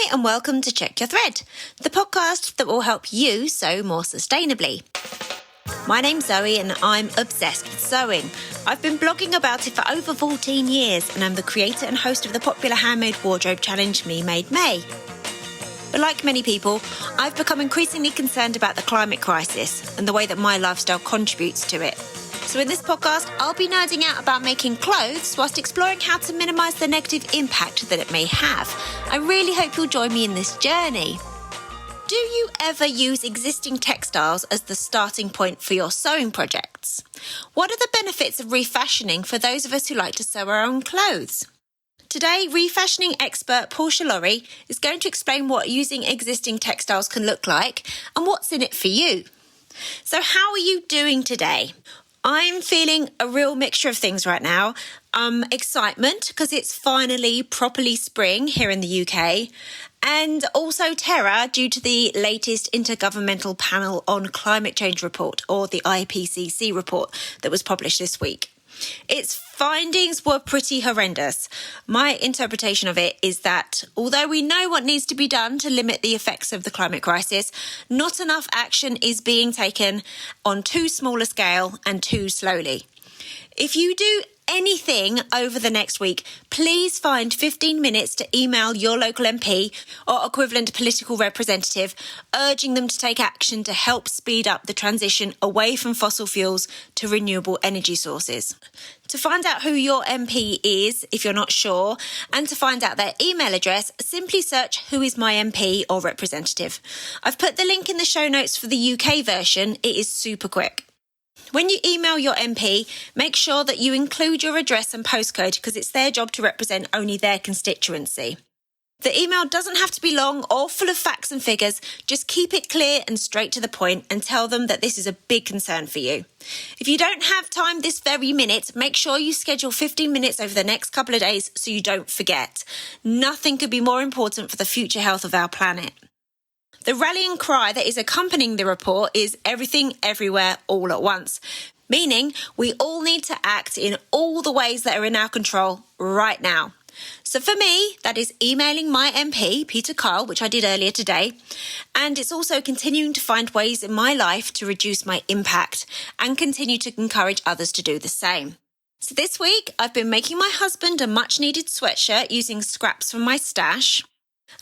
Hi and welcome to Check Your Thread, the podcast that will help you sew more sustainably. My name's Zoe and I'm obsessed with sewing. I've been blogging about it for over 14 years and I'm the creator and host of the popular handmade wardrobe challenge Me Made May. But like many people, I've become increasingly concerned about the climate crisis and the way that my lifestyle contributes to it. So in this podcast, I'll be nerding out about making clothes whilst exploring how to minimise the negative impact that it may have. I really hope you'll join me in this journey. Do you ever use existing textiles as the starting point for your sewing projects? What are the benefits of refashioning for those of us who like to sew our own clothes? Today, refashioning expert Portia Lawrie is going to explain what using existing textiles can look like and what's in it for you. So how are you doing today? I'm feeling a real mixture of things right now. Excitement, because it's finally properly spring here in the UK, and also terror due to the latest Intergovernmental Panel on Climate Change report, or the IPCC report, that was published this week. Its findings were pretty horrendous. My interpretation of it is that although we know what needs to be done to limit the effects of the climate crisis, not enough action is being taken on too small a scale and too slowly. If you do anything over the next week, please find 15 minutes to email your local MP or equivalent political representative, urging them to take action to help speed up the transition away from fossil fuels to renewable energy sources. To find out who your MP is, if you're not sure, and to find out their email address, simply search "Who is my MP" or representative. I've put the link in the show notes for the UK version. It is super quick. When you email your MP, make sure that you include your address and postcode because it's their job to represent only their constituency. The email doesn't have to be long or full of facts and figures. Just keep it clear and straight to the point and tell them that this is a big concern for you. If you don't have time this very minute, make sure you schedule 15 minutes over the next couple of days so you don't forget. Nothing could be more important for the future health of our planet. The rallying cry that is accompanying the report is everything, everywhere, all at once, meaning we all need to act in all the ways that are in our control right now. So for me, that is emailing my MP, Peter Kyle, which I did earlier today, and it's also continuing to find ways in my life to reduce my impact and continue to encourage others to do the same. So this week, I've been making my husband a much-needed sweatshirt using scraps from my stash.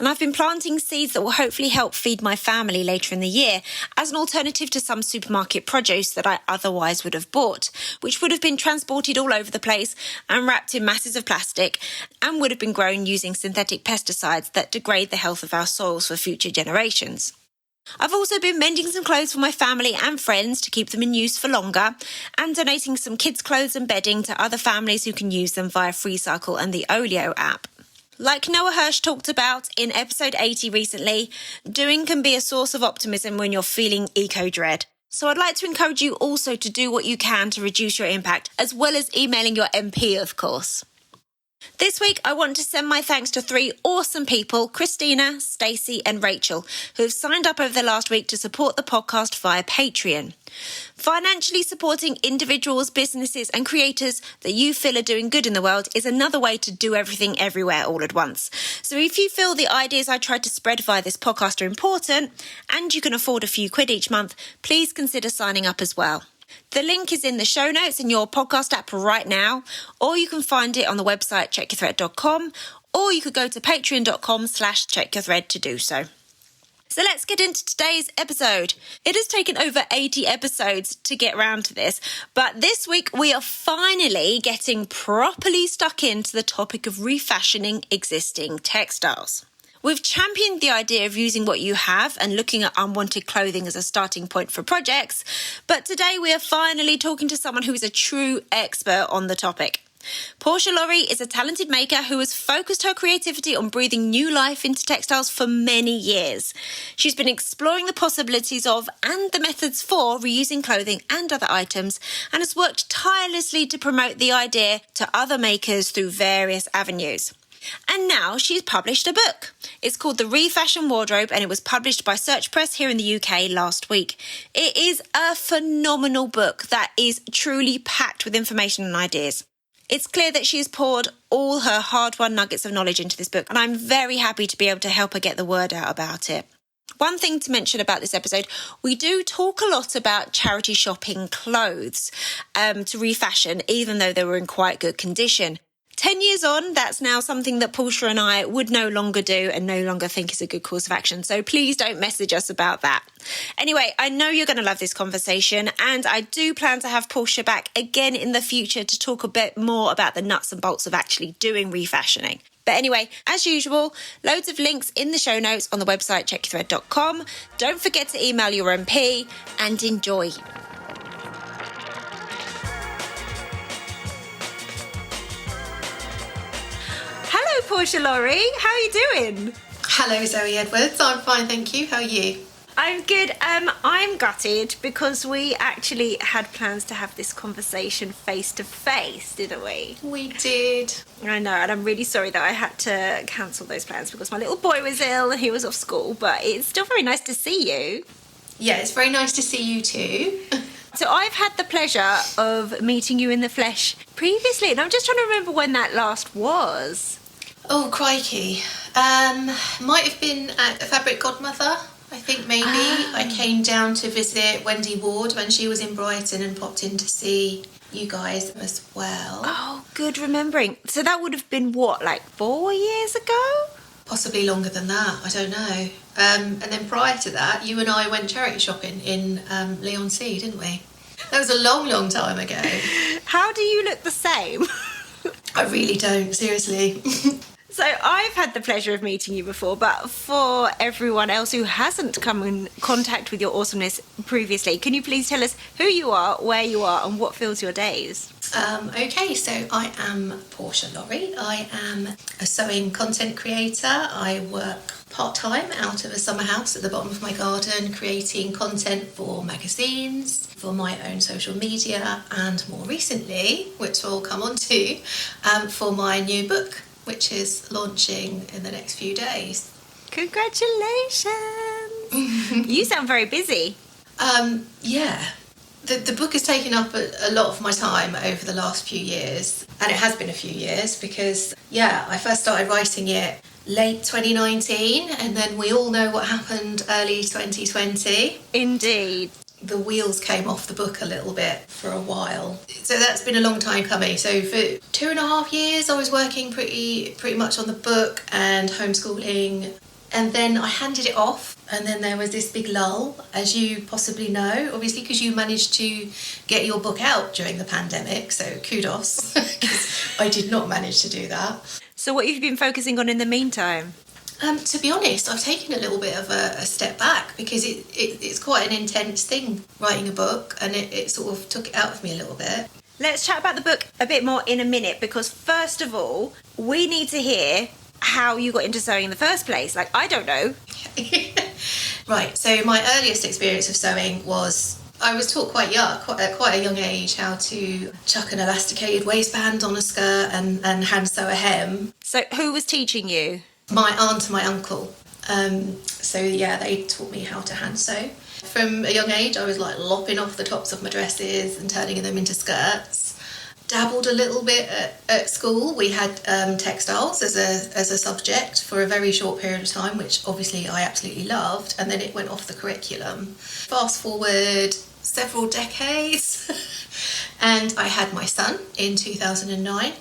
And I've been planting seeds that will hopefully help feed my family later in the year as an alternative to some supermarket produce that I otherwise would have bought, which would have been transported all over the place and wrapped in masses of plastic and would have been grown using synthetic pesticides that degrade the health of our soils for future generations. I've also been mending some clothes for my family and friends to keep them in use for longer and donating some kids' clothes and bedding to other families who can use them via FreeCycle and the Olio app. Like Noah Hirsch talked about in episode 80 recently, doing can be a source of optimism when you're feeling eco-dread. So I'd like to encourage you also to do what you can to reduce your impact, as well as emailing your MP, of course. This week, I want to send my thanks to 3 awesome people, Christina, Stacey and Rachel, who have signed up over the last week to support the podcast via Patreon. Financially supporting individuals, businesses and creators that you feel are doing good in the world is another way to do everything everywhere all at once. So if you feel the ideas I try to spread via this podcast are important and you can afford a few quid each month, please consider signing up as well. The link is in the show notes in your podcast app right now, or you can find it on the website checkyourthread.com, or you could go to patreon.com/checkyourthread to do so. So let's get into today's episode. It has taken over 80 episodes to get round to this, but this week we are finally getting properly stuck into the topic of refashioning existing textiles. We've championed the idea of using what you have and looking at unwanted clothing as a starting point for projects, but today we are finally talking to someone who is a true expert on the topic. Portia Lawrie is a talented maker who has focused her creativity on breathing new life into textiles for many years. She's been exploring the possibilities of and the methods for reusing clothing and other items and has worked tirelessly to promote the idea to other makers through various avenues. And now she's published a book. It's called The Refashioned Wardrobe and it was published by Search Press here in the UK last week. It is a phenomenal book that is truly packed with information and ideas. It's clear that she's poured all her hard-won nuggets of knowledge into this book, and I'm very happy to be able to help her get the word out about it. One thing to mention about this episode, we do talk a lot about charity shopping clothes to refashion, even though they were in quite good condition. 10 years on, that's now something that Portia and I would no longer do and no longer think is a good course of action. So please don't message us about that. Anyway, I know you're going to love this conversation, and I do plan to have Portia back again in the future to talk a bit more about the nuts and bolts of actually doing refashioning. But anyway, as usual, loads of links in the show notes on the website checkyourthread.com. Don't forget to email your MP and enjoy. Hello, Portia Lawrie. How are you doing? Hello, Zoe Edwards. I'm fine, thank you. How are you? I'm good. I'm gutted because we actually had plans to have this conversation face to face, didn't we? We did. I know, and I'm really sorry that I had to cancel those plans because my little boy was ill and he was off school, but it's still very nice to see you. Yeah, it's very nice to see you too. So I've had the pleasure of meeting you in the flesh previously, and I'm just trying to remember when that last was. Oh, crikey. Might have been at Fabric Godmother, I think maybe. I came down to visit Wendy Ward when she was in Brighton and popped in to see you guys as well. Oh, good remembering. So that would have been what, like 4 years ago? Possibly longer than that, I don't know. And then prior to that, you and I went charity shopping in Leigh-on-Sea, didn't we? That was a long, long time ago. How do you look the same? I really don't, seriously. So I've had the pleasure of meeting you before, but for everyone else who hasn't come in contact with your awesomeness previously, can you please tell us who you are, where you are, and what fills your days? Okay, so I am Portia Lawrie. I am a sewing content creator. I work part-time out of a summer house at the bottom of my garden, creating content for magazines, for my own social media, and more recently, which we'll come on to, for my new book, which is launching in the next few days. Congratulations! You sound very busy. Yeah. The book has taken up a lot of my time over the last few years, and it has been a few years because, I first started writing it late 2019, and then we all know what happened early 2020. Indeed. The wheels came off the book a little bit for a while. So that's been a long time coming. So for 2.5 years, I was working pretty much on the book and homeschooling. And then I handed it off. And then there was this big lull, as you possibly know, obviously, because you managed to get your book out during the pandemic. So kudos, because I did not manage to do that. So what have you been focusing on in the meantime? To be honest, I've taken a little bit of a step back because it's quite an intense thing, writing a book, and it sort of took it out of me a little bit. Let's chat about the book a bit more in a minute, because first of all, we need to hear how you got into sewing in the first place. Like, I don't know. Right, so my earliest experience of sewing was I was taught quite at quite a young age how to chuck an elasticated waistband on a skirt and hand sew a hem. So who was teaching you? My aunt and my uncle. They taught me how to hand sew. From a young age, I was like lopping off the tops of my dresses and turning them into skirts. Dabbled a little bit at school. We had textiles as a subject for a very short period of time, which obviously I absolutely loved, and then it went off the curriculum. Fast forward several decades, and I had my son in 2009.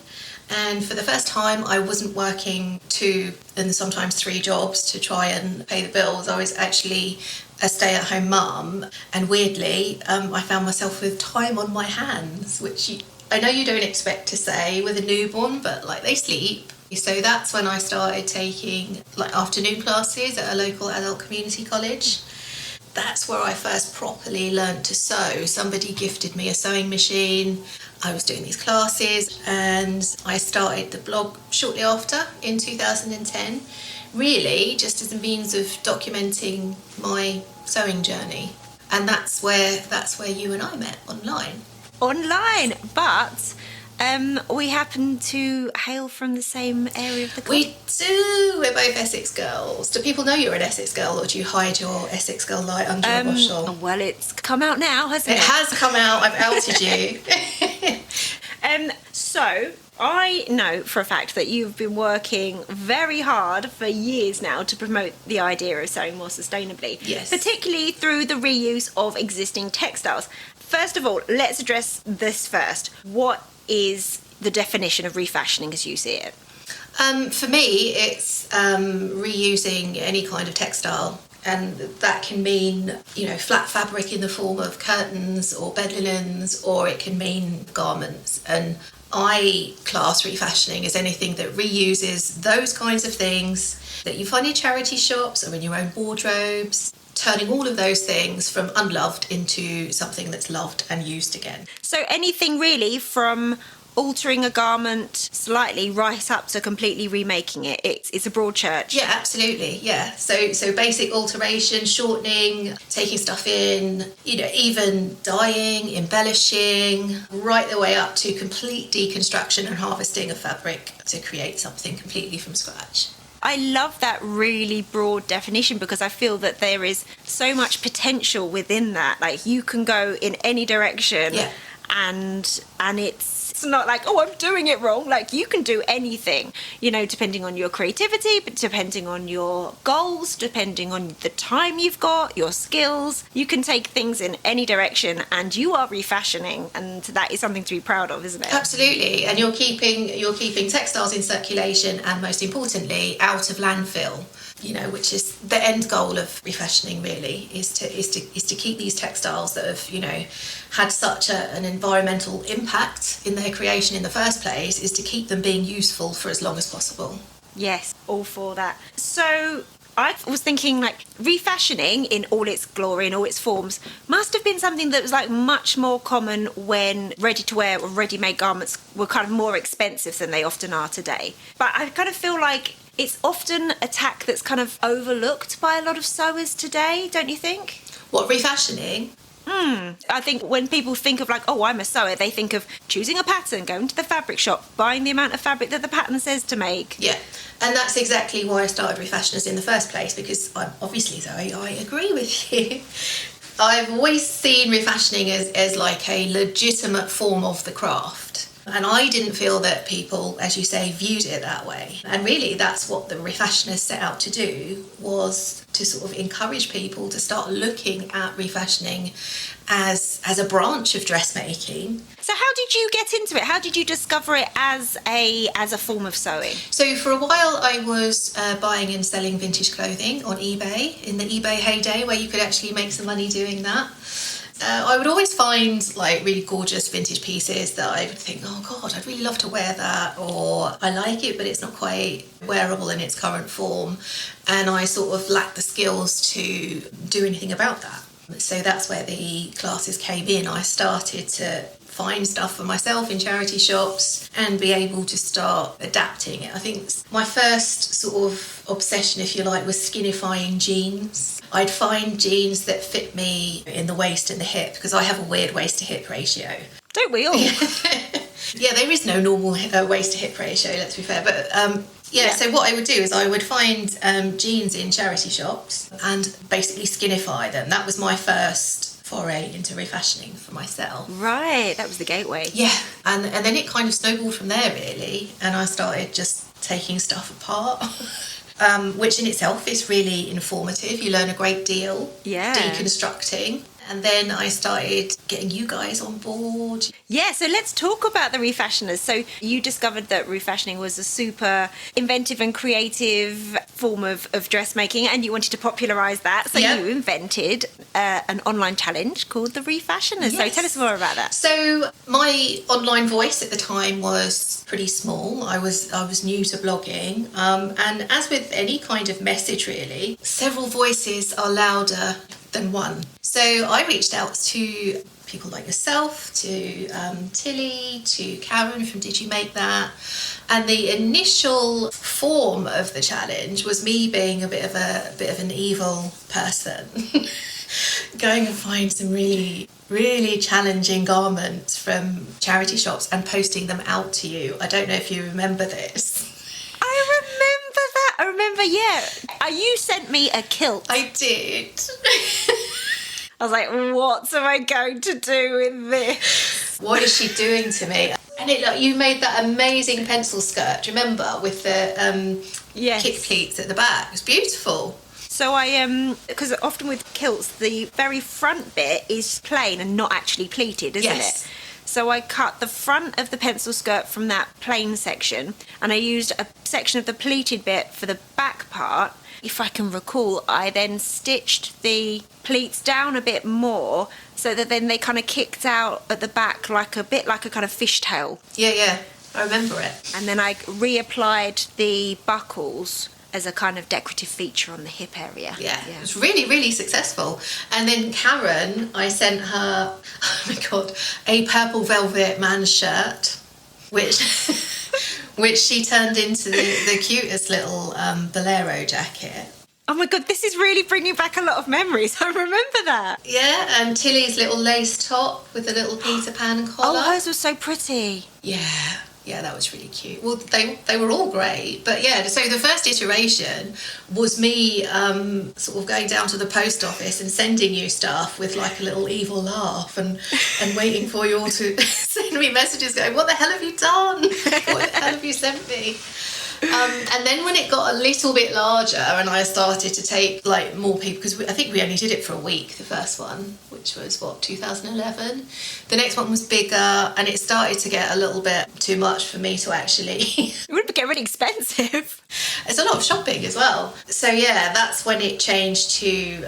And for the first time, I wasn't working 2 and sometimes 3 jobs to try and pay the bills. I was actually a stay-at-home mum. And weirdly, I found myself with time on my hands, which I know you don't expect to say with a newborn, but like they sleep. So that's when I started taking like afternoon classes at a local adult community college. That's where I first properly learnt to sew. Somebody gifted me a sewing machine. I was doing these classes and I started the blog shortly after in 2010, really just as a means of documenting my sewing journey. And that's where you and I met, online. Online, but we happen to hail from the same area of the country. We do. We're both Essex girls. Do people know you're an Essex girl, or do you hide your Essex girl light under a bushel? Well, it's come out now, hasn't it? It has come out. I've outed you. So I know for a fact that you've been working very hard for years now to promote the idea of sewing more sustainably. Yes. Particularly through the reuse of existing textiles. First of all, let's address this first. What is the definition of refashioning as you see it? For me, it's reusing any kind of textile. And that can mean, flat fabric in the form of curtains or bed linens, or it can mean garments. And I class refashioning as anything that reuses those kinds of things that you find in charity shops or in your own wardrobes, turning all of those things from unloved into something that's loved and used again. So anything really from altering a garment slightly right up to completely remaking it. It's a broad church. Yeah, absolutely. Yeah. So basic alteration, shortening, taking stuff in, even dyeing, embellishing, right the way up to complete deconstruction and harvesting of fabric to create something completely from scratch. I love that really broad definition because I feel that there is so much potential within that. Like you can go in any direction. Yeah. And it's not like, oh, I'm doing it wrong. Like you can do anything, depending on your creativity, but depending on your goals, depending on the time you've got, your skills. You can take things in any direction and you are refashioning, and that is something to be proud of, isn't it? Absolutely. And you're keeping textiles in circulation and, most importantly, out of landfill. Which is the end goal of refashioning, really, is to keep these textiles that have, had such an environmental impact in their creation in the first place, is to keep them being useful for as long as possible. Yes, all for that. So I was thinking, refashioning in all its glory, in all its forms, must have been something that was much more common when ready-to-wear or ready-made garments were kind of more expensive than they often are today. But I kind of feel like it's often a tack that's kind of overlooked by a lot of sewers today, don't you think? What, refashioning? I think when people think of I'm a sewer, they think of choosing a pattern, going to the fabric shop, buying the amount of fabric that the pattern says to make. Yeah, and that's exactly why I started Refashioners in the first place, because obviously, Zoe, I agree with you. I've always seen refashioning as a legitimate form of the craft. And I didn't feel that people, as you say, viewed it that way. And really, that's what the Refashioners set out to do, was to sort of encourage people to start looking at refashioning as a branch of dressmaking. So how did you get into it? How did you discover it as a form of sewing? So for a while I was buying and selling vintage clothing on eBay, in the eBay heyday, where you could actually make some money doing that. I would always find really gorgeous vintage pieces that I would think, oh God, I'd really love to wear that, or I like it but it's not quite wearable in its current form, and I sort of lacked the skills to do anything about that. So that's where the classes came in. I started to find stuff for myself in charity shops and be able to start adapting it. I think my first sort of obsession, if you like, was skinifying jeans. I'd find jeans that fit me in the waist and the hip, because I have a weird waist to hip ratio. Don't we all? Yeah, there is no normal waist to hip ratio, let's be fair. But so what I would do is I would find jeans in charity shops and basically skinify them. That was my first foray into refashioning for myself. Right, that was the gateway. Yeah, and then it kind of snowballed from there, really, and I started just taking stuff apart, which in itself is really informative. You learn a great deal deconstructing. And then I started getting you guys on board. Yeah, so let's talk about the Refashioners. So you discovered that refashioning was a super inventive and creative form of dressmaking, and you wanted to popularise that. So you invented an online challenge called the Refashioners. Yes. So tell us more about that. So my online voice at the time was pretty small. I was new to blogging. And as with any kind of message, really, several voices are louder than one. So I reached out to people like yourself, to Tilly, to Karen from Did You Make That? And the initial form of the challenge was me being a bit of an evil person, going and find some really, really challenging garments from charity shops and posting them out to you. I don't know if you remember this. I remember, you sent me a kilt. I did. I was like, what am I going to do with this? What is she doing to me? And you made that amazing pencil skirt, do you remember, with the Yes. kick pleats at the back? It was beautiful. So I because often with kilts the very front bit is plain and not actually pleated, isn't Yes. it? So I cut the front of the pencil skirt from that plain section, and I used a section of the pleated bit for the back part. If I can recall, I then stitched the pleats down a bit more so that then they kind of kicked out at the back like a kind of fishtail. Yeah, I remember it. And then I reapplied the buckles as a kind of decorative feature on the hip area. Yeah, it was really, really successful. And then Karen, I sent her, oh my God, a purple velvet man's shirt, which she turned into the cutest little bolero jacket. Oh my God, this is really bringing back a lot of memories. I remember that. Yeah, and Tilly's little lace top with a little Peter Pan collar. Oh, hers was so pretty. Yeah, that was really cute. Well, they were all great. But yeah, so the first iteration was me sort of going down to the post office and sending you stuff with like a little evil laugh and waiting for you all to send me messages going, what the hell have you done? What the hell have you sent me? And then when it got a little bit larger and I started to take like more people, because I think we only did it for a week, the first one, which was 2011. The next one was bigger and it started to get a little bit too much for me to actually... It would get really expensive. It's a lot of shopping as well. So yeah, that's when it changed to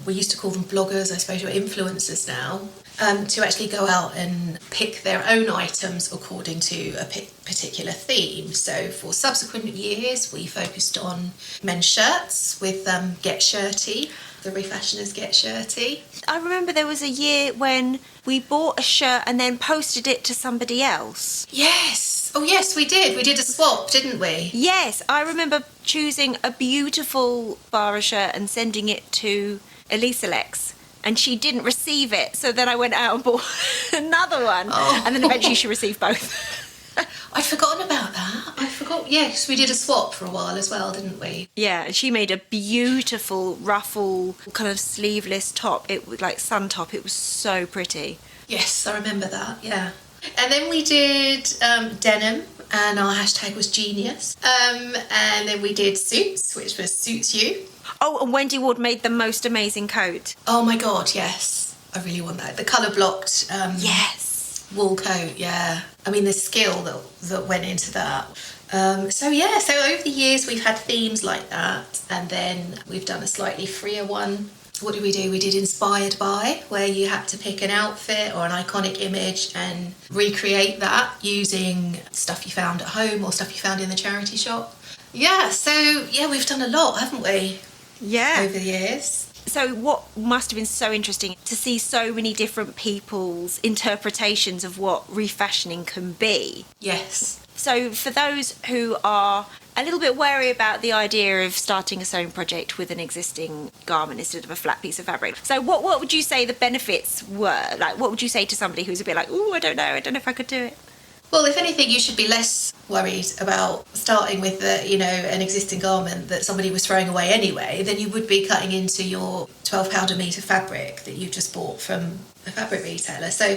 we used to call them bloggers, I suppose, or influencers now. To actually go out and pick their own items according to a particular theme. So for subsequent years, we focused on men's shirts with Get Shirty, the Refashioners Get Shirty. I remember there was a year when we bought a shirt and then posted it to somebody else. Yes. Oh yes, we did. We did a swap, didn't we? Yes, I remember choosing a beautiful Bara shirt and sending it to Elisa Lex. And she didn't receive it, so then I went out and bought another one. Oh. And then eventually she received both. I'd forgotten about that. I forgot. Yes, we did a swap for a while as well, didn't we? Yeah, and she made a beautiful ruffle kind of sleeveless top. It was like sun top. It was so pretty. Yes, I remember that, yeah. And then we did denim, and our hashtag was genius. And then we did suits, which was suits you. Oh, and Wendy Ward made the most amazing coat. Oh my God, yes. I really want that. The colour blocked Yes. wool coat, yeah. I mean, the skill that went into that. So over the years we've had themes like that, and then we've done a slightly freer one. What did we do? We did Inspired By, where you had to pick an outfit or an iconic image and recreate that using stuff you found at home or stuff you found in the charity shop. Yeah, so yeah, we've done a lot, haven't we? Yeah. Over the years. So what must have been so interesting to see so many different people's interpretations of what refashioning can be. Yes. So for those who are a little bit wary about the idea of starting a sewing project with an existing garment instead of a flat piece of fabric, so what would you say the benefits were? Like, what would you say to somebody who's a bit like, oh, I don't know if I could do it? Well, if anything, you should be less worried about starting with an existing garment that somebody was throwing away anyway than you would be cutting into your £12 a metre fabric that you've just bought from a fabric retailer. So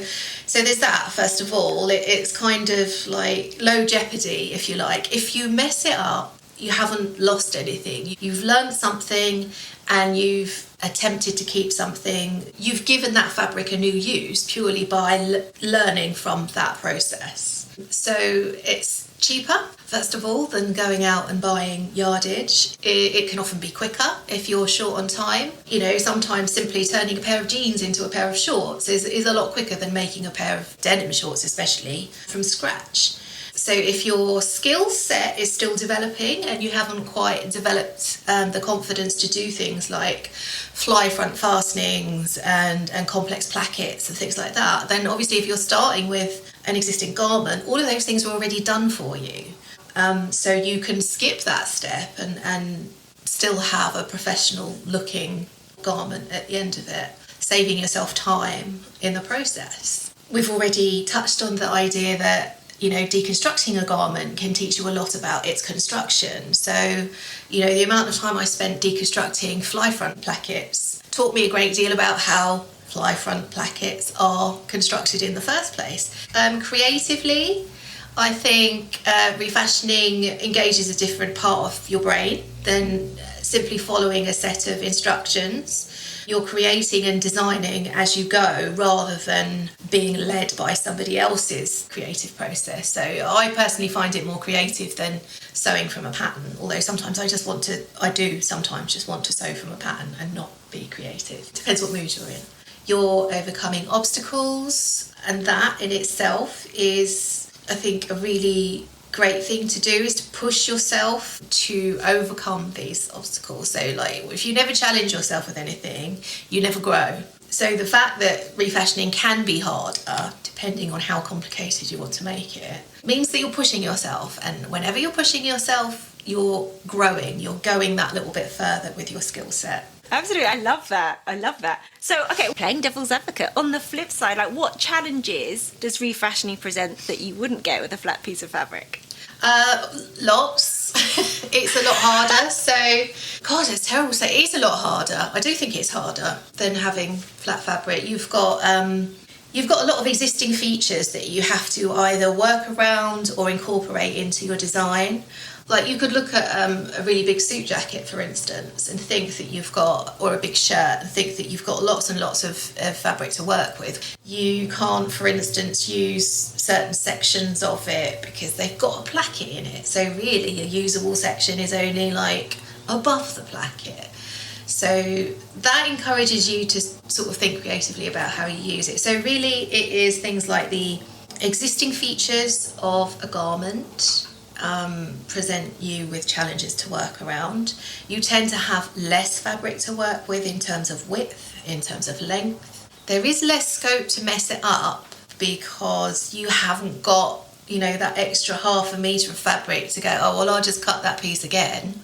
there's that, first of all. It's kind of like low jeopardy, if you like. If you mess it up, you haven't lost anything. You've learned something and you've attempted to keep something. You've given that fabric a new use purely by learning from that process. So it's cheaper, first of all, than going out and buying yardage. It can often be quicker if you're short on time. Sometimes simply turning a pair of jeans into a pair of shorts is a lot quicker than making a pair of denim shorts, especially from scratch. So if your skill set is still developing and you haven't quite developed the confidence to do things like fly front fastenings and complex plackets and things like that, then obviously if you're starting with an existing garment, all of those things are already done for you. So you can skip that step and still have a professional looking garment at the end of it, saving yourself time in the process. We've already touched on the idea that deconstructing a garment can teach you a lot about its construction. So, the amount of time I spent deconstructing fly front plackets taught me a great deal about how fly front plackets are constructed in the first place. Creatively, I think refashioning engages a different part of your brain than simply following a set of instructions. You're creating and designing as you go rather than being led by somebody else's creative process. So I personally find it more creative than sewing from a pattern, although sometimes I do sometimes just want to sew from a pattern and not be creative. Depends what mood you're in. You're overcoming obstacles, and that in itself is, I think, a really great thing to do, is to push yourself to overcome these obstacles. So like, if you never challenge yourself with anything, you never grow. So the fact that refashioning can be harder, depending on how complicated you want to make it, means that you're pushing yourself. And whenever you're pushing yourself, you're growing, you're going that little bit further with your skill set. Absolutely, I love that. So, okay, playing devil's advocate, on the flip side, like, what challenges does refashioning present that you wouldn't get with a flat piece of fabric? Lots. It's a lot harder. So, God, it's terrible to say. It is a lot harder. I do think it's harder than having flat fabric. You've got a lot of existing features that you have to either work around or incorporate into your design. Like, you could look at a really big suit jacket, for instance, and think that you've got, or a big shirt, and think that you've got lots and lots of fabric to work with. You can't, for instance, use certain sections of it because they've got a placket in it. So really, a usable section is only like above the placket. So that encourages you to sort of think creatively about how you use it. So really, it is things like the existing features of a garment present you with challenges to work around. You tend to have less fabric to work with in terms of width, in terms of length. There is less scope to mess it up because you haven't got, that extra half a metre of fabric to go, oh, well, I'll just cut that piece again.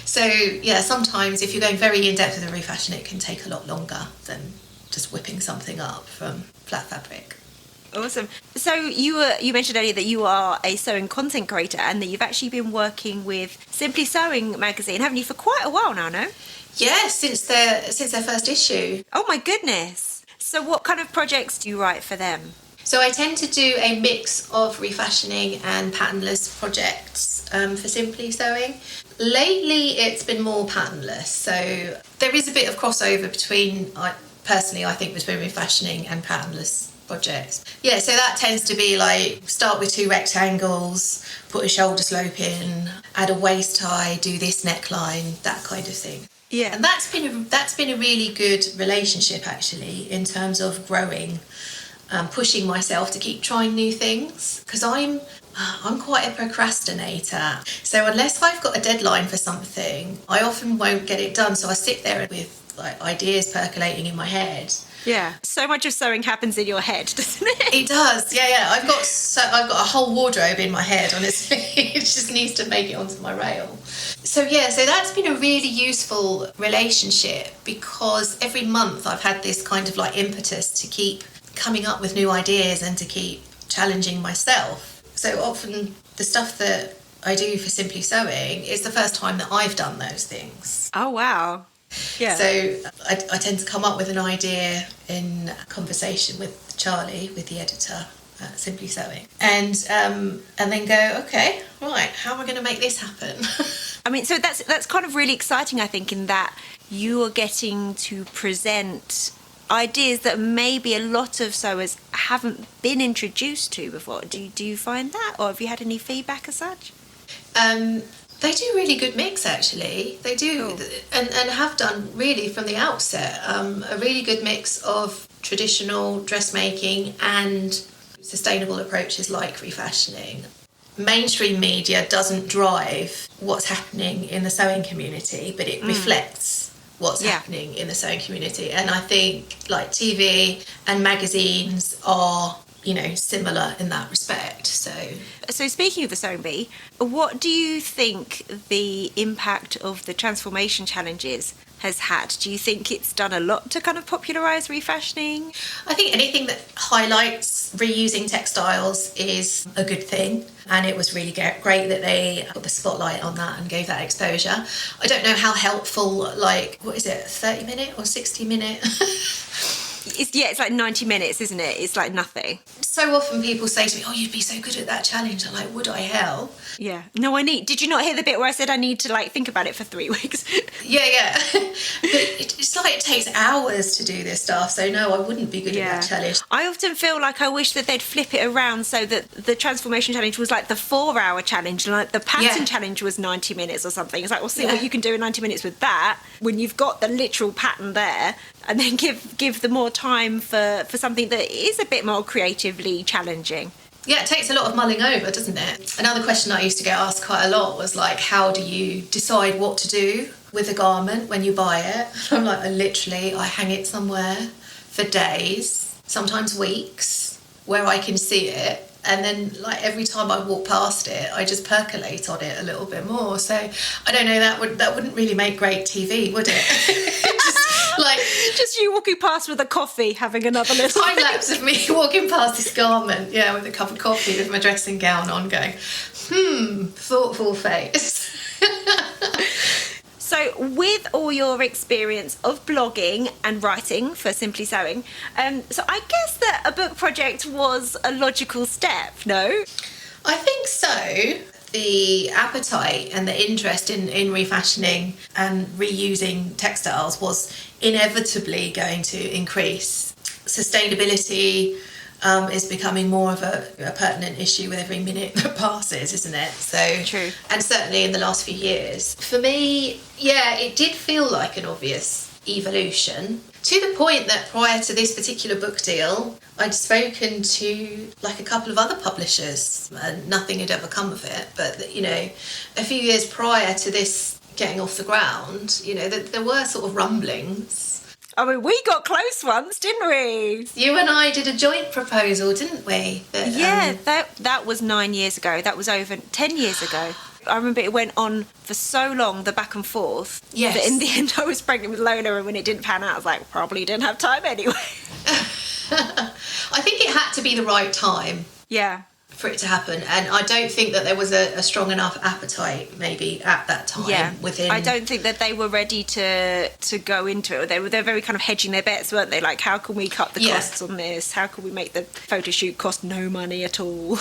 So, yeah, sometimes if you're going very in-depth with a refashion, it can take a lot longer than just whipping something up from flat fabric. Awesome. So you mentioned earlier that you are a sewing content creator and that you've actually been working with Simply Sewing magazine, haven't you, for quite a while now, no? Yeah, since their first issue. Oh my goodness. So what kind of projects do you write for them? So I tend to do a mix of refashioning and patternless projects for Simply Sewing. Lately, it's been more patternless. So there is a bit of crossover between, personally, I think, between refashioning and patternless projects. Yeah, so that tends to be like, start with 2 rectangles, put a shoulder slope in, add a waist tie, do this neckline, that kind of thing. Yeah. And that's been a really good relationship, actually, in terms of growing, pushing myself to keep trying new things, because I'm quite a procrastinator. So unless I've got a deadline for something, I often won't get it done. So I sit there with like ideas percolating in my head. Yeah, so much of sewing happens in your head, doesn't it? It does, yeah. I've got a whole wardrobe in my head, honestly. It just needs to make it onto my rail. So that's been a really useful relationship, because every month I've had this kind of like impetus to keep coming up with new ideas and to keep challenging myself. So often the stuff that I do for Simply Sewing is the first time that I've done those things. Oh, wow. Yeah. So I tend to come up with an idea in conversation with Charlie, with the editor at Simply Sewing, and then go, okay, right, how am I going to make this happen? I mean, so that's kind of really exciting, I think, in that you are getting to present ideas that maybe a lot of sewers haven't been introduced to before. Do you find that, or have you had any feedback as such? They do a really good mix, actually. They do, cool. and have done really from the outset, a really good mix of traditional dressmaking and sustainable approaches like refashioning. Mainstream media doesn't drive what's happening in the sewing community, but it reflects what's happening in the sewing community. And I think like TV and magazines are, similar in that respect. So speaking of the Sewing Bee, what do you think the impact of the transformation challenges has had? Do you think it's done a lot to kind of popularise refashioning? I think anything that highlights reusing textiles is a good thing, and it was really great that they put the spotlight on that and gave that exposure. I don't know how helpful, like, what is it, 30-minute or 60-minute? It's like 90 minutes, isn't it? It's like nothing. So often people say to me, oh, you'd be so good at that challenge. I'm like, would I hell? Yeah. No, did you not hear the bit where I said I need to like think about it for 3 weeks? Yeah. But it's like it takes hours to do this stuff. So no, I wouldn't be good at that challenge. I often feel like I wish that they'd flip it around so that the transformation challenge was like the 4-hour challenge, and like the pattern challenge was 90 minutes or something. It's like, we'll see what you can do in 90 minutes with that when you've got the literal pattern there, and then give them more time for something that is a bit more creatively challenging. Yeah, it takes a lot of mulling over, doesn't it? Another question I used to get asked quite a lot was like, how do you decide what to do with a garment when you buy it? I'm like, I hang it somewhere for days, sometimes weeks, where I can see it. And then, like, every time I walk past it, I just percolate on it a little bit more. So I don't know, that wouldn't really make great TV, would it? Just you walking past with a coffee, having another little time lapse of me walking past this garment, with a cup of coffee with my dressing gown on, going, thoughtful face. So with all your experience of blogging and writing for Simply Sewing, so I guess that a book project was a logical step, no? I think so. The appetite and the interest in refashioning and reusing textiles was inevitably going to increase. Sustainability is becoming more of a pertinent issue with every minute that passes, isn't it? So true. And certainly in the last few years. For me, it did feel like an obvious evolution, to the point that prior to this particular book deal, I'd spoken to like a couple of other publishers and nothing had ever come of it. But, a few years prior to this getting off the ground, there were sort of rumblings. I mean, we got close once, didn't we? You and I did a joint proposal, didn't we? That was 9 years ago. That was over 10 years ago. I remember it went on for so long, the back and forth, yes, that in the end I was pregnant with Lola, and when it didn't pan out, I was like, probably didn't have time anyway. I think it had to be the right time. Yeah. For it to happen, and I don't think that there was a strong enough appetite maybe at that time. I don't think that they were ready to go into it. They're very kind of hedging their bets, weren't they? Like, how can we cut the costs on this? How can we make the photo shoot cost no money at all?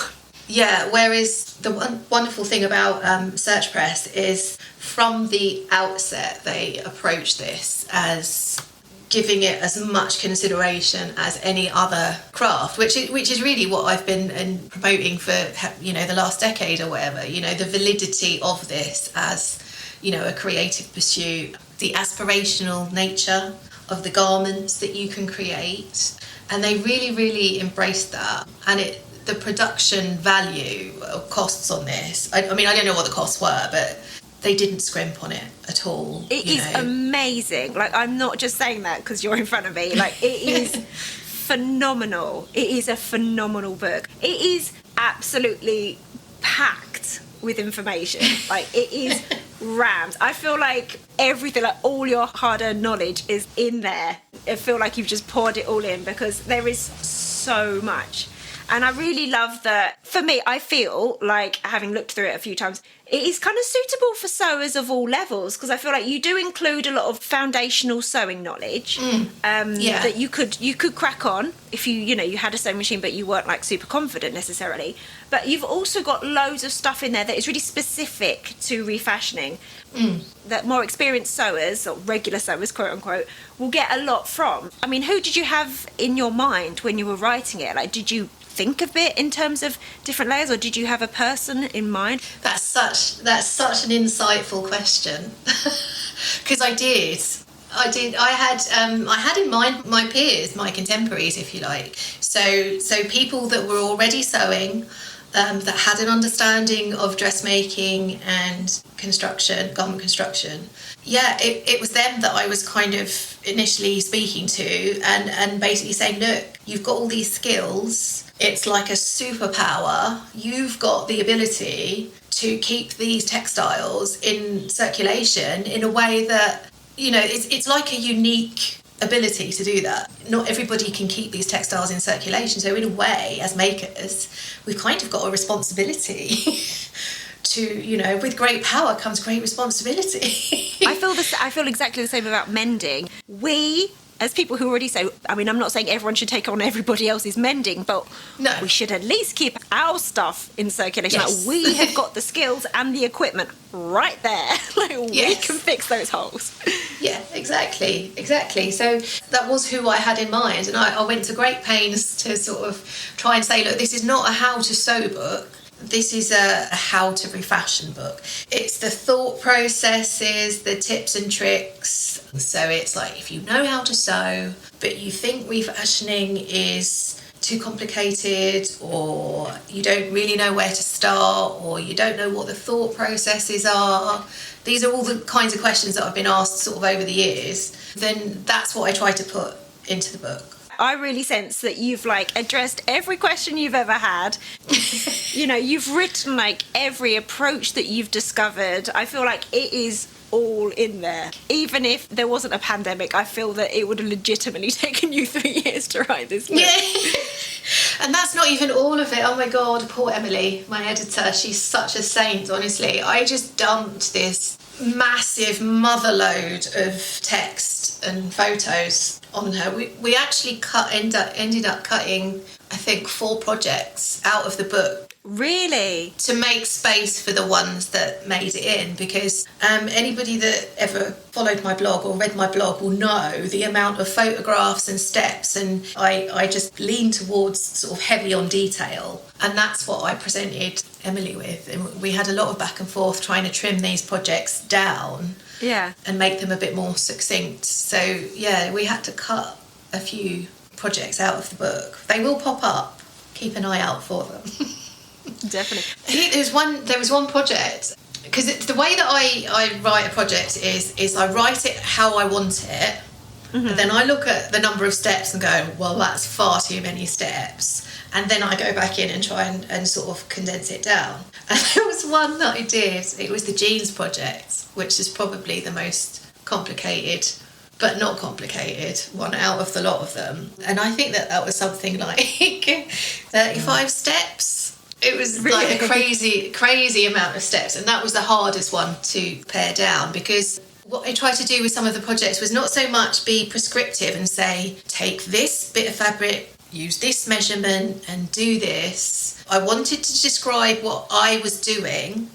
Yeah, whereas the wonderful thing about Search Press is from the outset they approach this as giving it as much consideration as any other craft, which is really what I've been promoting for the last decade or whatever. The validity of this as a creative pursuit, the aspirational nature of the garments that you can create, and they really, really embraced that. And the production value or costs on this, I mean, I don't know what the costs were, but they didn't scrimp on it at all. It is amazing. Like, I'm not just saying that because you're in front of me. Like, it is phenomenal. It is a phenomenal book. It is absolutely packed with information. Like, it is rammed. I feel like everything, like all your hard-earned knowledge is in there. I feel like you've just poured it all in because there is so much. And I really love that. For me, I feel like, having looked through it a few times, it is kind of suitable for sewers of all levels, because I feel like you do include a lot of foundational sewing knowledge that you could crack on if you had a sewing machine but you weren't like super confident necessarily. But you've also got loads of stuff in there that is really specific to refashioning that more experienced sewers, or regular sewers, quote unquote, will get a lot from. I mean, who did you have in your mind when you were writing it? Like, did you think of it in terms of different layers, or did you have a person in mind? That's such an insightful question. Because I had in mind my peers, my contemporaries, if you like. So people that were already sewing, that had an understanding of dressmaking and garment construction. Yeah, it was them that I was kind of initially speaking to and basically saying, look, you've got all these skills. It's like a superpower. You've got the ability to keep these textiles in circulation in a way that, it's like a unique ability to do that. Not everybody can keep these textiles in circulation. So in a way, as makers, we've kind of got a responsibility to, with great power comes great responsibility. I feel exactly the same about mending. We, as people who already say, I mean, I'm not saying everyone should take on everybody else's mending, but no. We should at least keep our stuff in circulation. Yes. Like, we have got the skills and the equipment right there. We can fix those holes. Yeah, exactly. So that was who I had in mind. And I went to great pains to sort of try and say, look, this is not a how to sew book. This is a how to refashion book. It's the thought processes, the tips and tricks. So it's like, if you know how to sew, but you think refashioning is too complicated, or you don't really know where to start, or you don't know what the thought processes are. These are all the kinds of questions that I've been asked sort of over the years. Then that's what I try to put into the book. I really sense that you've addressed every question you've ever had. You've written every approach that you've discovered. I feel like it is all in there. Even if there wasn't a pandemic, I feel that it would have legitimately taken you 3 years to write this book. Yeah. And that's not even all of it. Oh my God, poor Emily, my editor. She's such a saint, honestly. I just dumped this massive motherload of text and photos on her. We actually ended up cutting, I think, 4 projects out of the book. Really? To make space for the ones that made it in, because anybody that ever followed my blog or read my blog will know the amount of photographs and steps, and I just lean towards sort of heavy on detail, and that's what I presented Emily with. And we had a lot of back and forth trying to trim these projects down and make them a bit more succinct. So yeah, we had to cut a few projects out of the book. They will pop up. Keep an eye out for them. Definitely. There was one project, because the way that I write a project is I write it how I want it, and then I look at the number of steps and go, well, that's far too many steps, and then I go back in and try and sort of condense it down. And there was one that I did, it was the jeans project, which is probably the most complicated but not complicated one out of the lot of them, and I think that was something like 35 steps. It was like a crazy amount of steps, and that was the hardest one to pare down, because what I tried to do with some of the projects was not so much be prescriptive and say, take this bit of fabric, use this measurement and do this. I wanted to describe what I was doing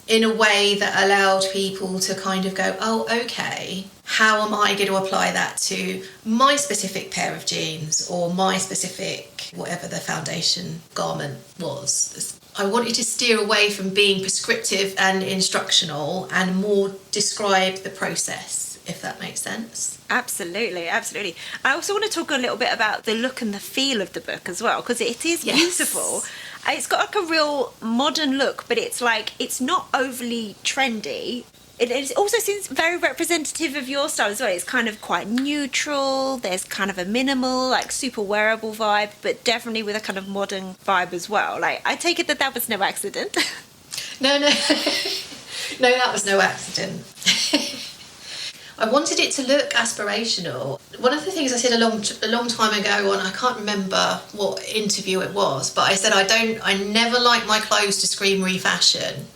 in a way that allowed people to kind of go, oh, okay, how am I going to apply that to my specific pair of jeans or my specific whatever the foundation garment was. I wanted to steer away from being prescriptive and instructional and more describe the process, if that makes sense. Absolutely. I also want to talk a little bit about the look and the feel of the book as well, because it is beautiful. It's got a real modern look, but it's not overly trendy. It also seems very representative of your style as well. It's kind of quite neutral. There's kind of a minimal, super wearable vibe, but definitely with a kind of modern vibe as well. I take it that was no accident. No, that was no accident. I wanted it to look aspirational. One of the things I said a long time ago on, I can't remember what interview it was, but I said I never like my clothes to scream refashion.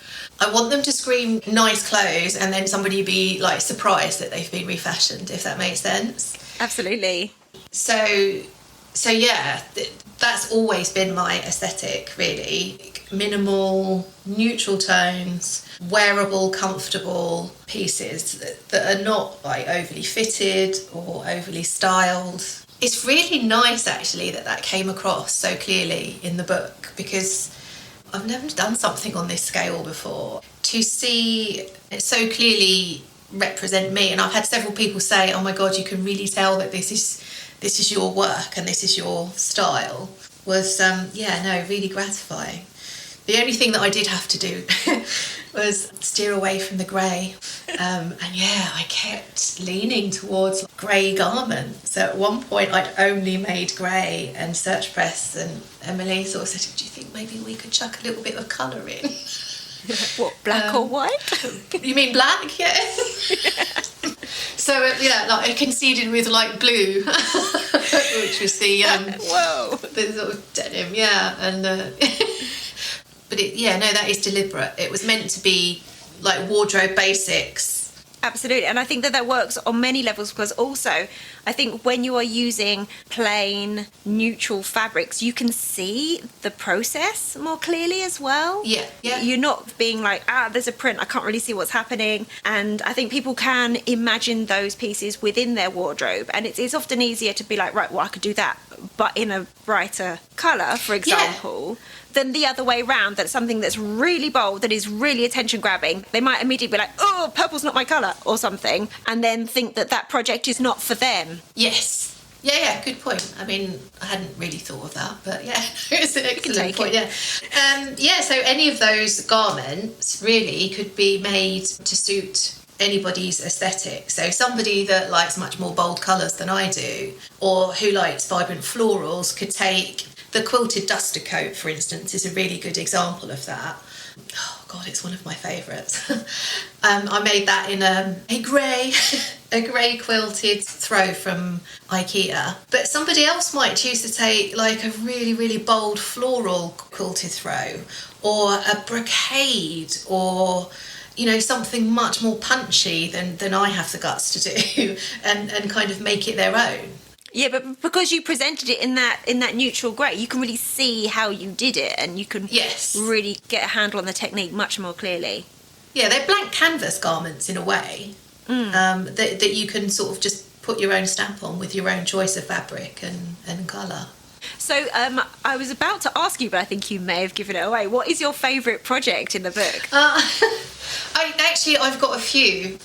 I want them to scream nice clothes, and then somebody be surprised that they've been refashioned, if that makes sense. Absolutely. So yeah, that's always been my aesthetic, really. Minimal, neutral tones, wearable, comfortable pieces that are not overly fitted or overly styled. It's really nice, actually, that came across so clearly in the book, because I've never done something on this scale before. To see it so clearly represent me, and I've had several people say, oh my God, you can really tell that this is your work and this is your style, was really gratifying. The only thing that I did have to do was steer away from the grey, and I kept leaning towards grey garments. So at one point I'd only made grey and serge press, and Emily sort of said, do you think maybe we could chuck a little bit of colour in? What, black or white? You mean black? Yeah. So So yeah, like I conceded with like blue, which was the Whoa, the sort of denim, yeah, and but that is deliberate. It was meant to be like wardrobe basics. absolutely. And I think that works on many levels, because also I think when you are using plain neutral fabrics, you can see the process more clearly as well. Yeah. You're not being like, there's a print, I can't really see what's happening. And I think people can imagine those pieces within their wardrobe, and it's often easier to be like, right, well, I could do that, but in a brighter colour, for example, than the other way round. That's something that's really bold, that is really attention grabbing. They might immediately be like, oh, purple's not my colour or something, and then think that project is not for them. Yes. Yeah, good point. I mean, I hadn't really thought of that, but yeah, it's an excellent point. Yeah. So any of those garments really could be made to suit anybody's aesthetic. So somebody that likes much more bold colours than I do, or who likes vibrant florals, could take the quilted duster coat, for instance, is a really good example of that. Oh God, it's one of my favourites. I made that in a grey quilted throw from IKEA. But somebody else might choose to take like a really, really bold floral quilted throw, or a brocade, or something much more punchy than I have the guts to do, and kind of make it their own. Yeah, but because you presented it in that neutral grey, you can really see how you did it, and you can really get a handle on the technique much more clearly. Yeah, they're blank canvas garments in a way, that you can sort of just put your own stamp on with your own choice of fabric and colour. So I was about to ask you, but I think you may have given it away. What is your favourite project in the book? I've got a few,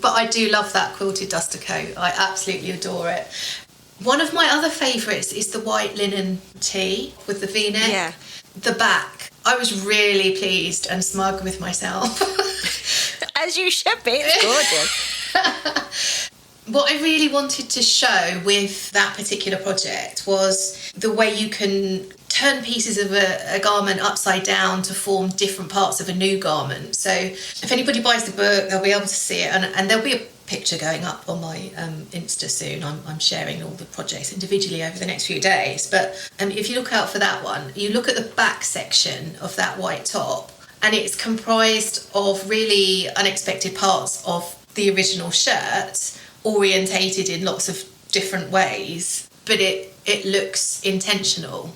but I do love that quilted duster coat. I absolutely adore it. One of my other favourites is the white linen tee with the V-neck. Yeah. The back. I was really pleased and smug with myself. As you should be. It's gorgeous. What I really wanted to show with that particular project was the way you can turn pieces of a garment upside down to form different parts of a new garment. So if anybody buys the book, they'll be able to see it, and there'll be a picture going up on my Insta soon. I'm sharing all the projects individually over the next few days, but if you look out for that one, you look at the back section of that white top, and it's comprised of really unexpected parts of the original shirt, orientated in lots of different ways, but it looks intentional.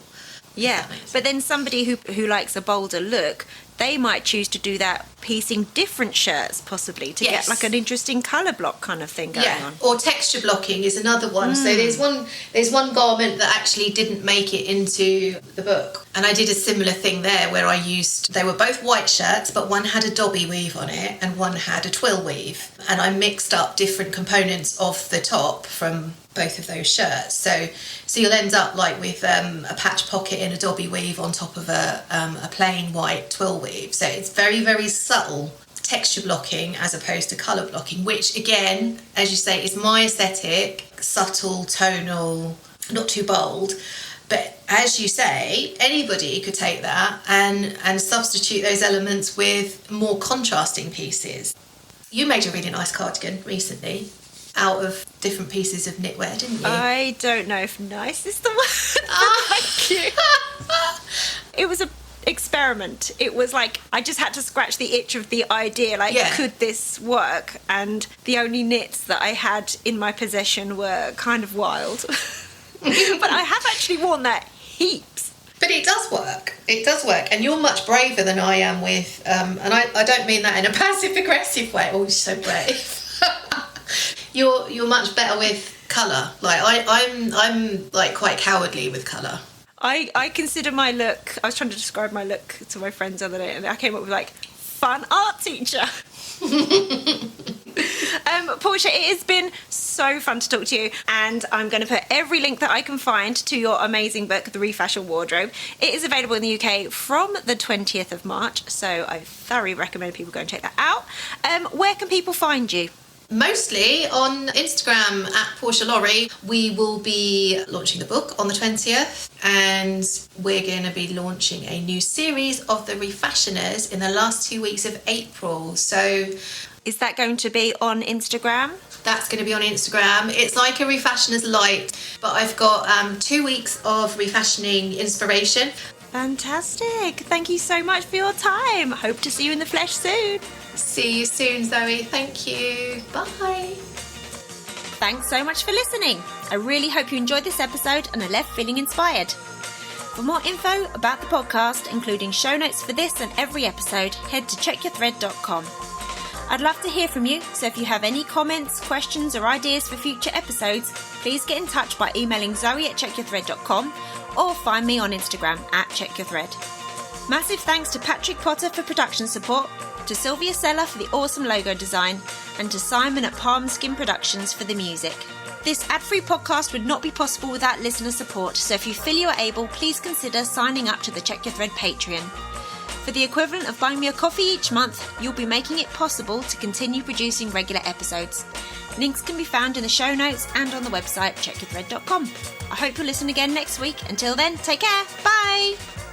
Yeah, but then somebody who likes a bolder look, they might choose to do that piecing different shirts possibly to get like an interesting colour block kind of thing going on. Or texture blocking is another one. So there's one garment that actually didn't make it into the book, and I did a similar thing there where they were both white shirts, but one had a dobby weave on it and one had a twill weave, and I mixed up different components of the top from both of those shirts. So you'll end up like with a patch pocket in a dobby weave on top of a plain white twill weave. So it's very, very subtle texture blocking as opposed to colour blocking, which again, as you say, is my aesthetic, subtle, tonal, not too bold. But as you say, anybody could take that and substitute those elements with more contrasting pieces. You made a really nice cardigan recently out of different pieces of knitwear, didn't you? I don't know if nice is the word. Thank you. It was an experiment. It was like I just had to scratch the itch of the idea, could this work? And the only knits that I had in my possession were kind of wild. But I have actually worn that heaps. But it does work. It does work. And you're much braver than I am with, and I don't mean that in a passive-aggressive way. Oh, you're so brave. You're much better with colour. Like I'm like quite cowardly with colour. I consider my look, I was trying to describe my look to my friends the other day, and I came up with like fun art teacher. Portia, it has been so fun to talk to you, and I'm going to put every link that I can find to your amazing book, The Refashion Wardrobe. It is available in the UK from the 20th of March, so I thoroughly recommend people go and check that out. Where can people find you? Mostly on Instagram at Portia Lawrie. We will be launching the book on the 20th, and we're going to be launching a new series of the Refashioners in the last 2 weeks of April. So Is that going to be on Instagram? That's going to be on Instagram. It's like a Refashioners Light, but I've got 2 weeks of refashioning inspiration. Fantastic. Thank you so much for your time. Hope to see you in the flesh soon. See you soon, Zoe. Thank you. Bye. Thanks so much for listening. I really hope you enjoyed this episode and are left feeling inspired. For more info about the podcast, including show notes for this and every episode, head to checkyourthread.com. I'd love to hear from you, so if you have any comments, questions or ideas for future episodes, please get in touch by emailing zoe@checkyourthread.com or find me on Instagram @checkyourthread. Massive thanks to Patrick Potter for production support, to Sylvia Seller for the awesome logo design, and to Simon at Palm Skin Productions for the music. This ad-free podcast would not be possible without listener support, so if you feel you are able, please consider signing up to the Check Your Thread Patreon. For the equivalent of buying me a coffee each month, you'll be making it possible to continue producing regular episodes. Links can be found in the show notes and on the website checkyourthread.com. I hope you'll listen again next week. Until then, take care. Bye!